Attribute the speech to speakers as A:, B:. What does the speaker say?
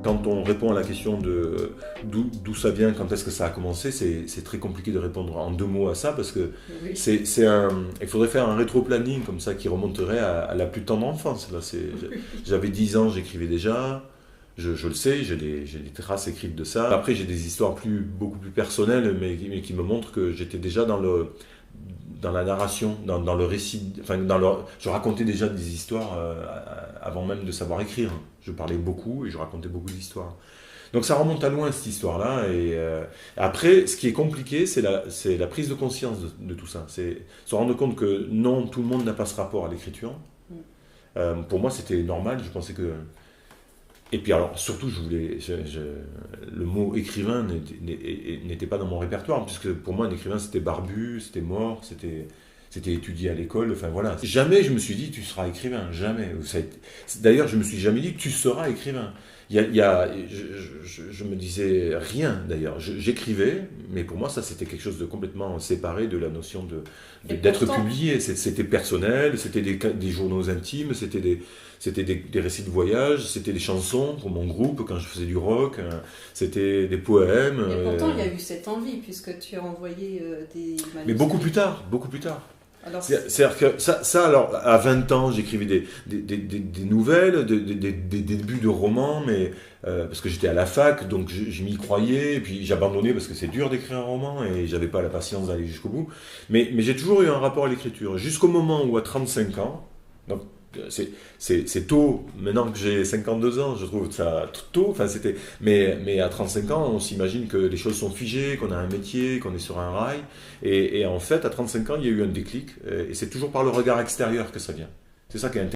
A: Quand on répond à la question de d'où ça vient, quand est-ce que ça a commencé, c'est très compliqué de répondre en 2 mots à ça parce que
B: Oui.
A: il faudrait faire un rétro-planning comme ça qui remonterait à la plus tendre enfance. Là, j'avais 10 ans, j'écrivais déjà, je le sais, j'ai des traces écrites de ça. Après, j'ai des histoires beaucoup plus personnelles, mais qui me montrent que j'étais déjà dans la narration, dans le récit, enfin, je racontais déjà des histoires avant même de savoir écrire. Je parlais beaucoup et je racontais beaucoup d'histoires. Donc ça remonte à loin cette histoire-là. Et après, ce qui est compliqué, c'est la prise de conscience de tout ça. C'est se rendre compte que non, tout le monde n'a pas ce rapport à l'écriture.
B: Mm.
A: Pour moi, c'était normal. Je pensais que. Et puis alors, surtout, le mot écrivain n'était pas dans mon répertoire, puisque pour moi, un écrivain, c'était barbu, c'était mort, c'était étudié à l'école, enfin voilà. Jamais je me suis dit, tu seras écrivain, jamais. D'ailleurs, je me suis jamais dit, tu seras écrivain. Je me disais rien, d'ailleurs. J'écrivais, mais pour moi, ça, c'était quelque chose de complètement séparé de la notion
B: Et
A: d'être
B: pourtant,
A: publié. C'était personnel, c'était des journaux intimes, c'était des récits de voyage, c'était des chansons pour mon groupe quand je faisais du rock, c'était des poèmes.
B: et pourtant, il y a eu cette envie, puisque tu as envoyé des
A: Mais
B: manuscrits.
A: beaucoup plus tard, beaucoup plus tard.
B: Alors,
A: C'est-à-dire que alors, à 20 ans, j'écrivais des nouvelles, des débuts de romans, mais parce que j'étais à la fac, donc je m'y croyais, et puis j'abandonnais parce que c'est dur d'écrire un roman, et j'avais pas la patience d'aller jusqu'au bout. Mais j'ai toujours eu un rapport à l'écriture, jusqu'au moment où, à 35 ans, donc c'est tôt, maintenant que j'ai 52 ans, je trouve ça tôt, enfin mais à 35 ans, on s'imagine que les choses sont figées, qu'on a un métier, qu'on est sur un rail, et en fait, à 35 ans, il y a eu un déclic, et c'est toujours par le regard extérieur que ça vient. C'est ça qui est intéressant.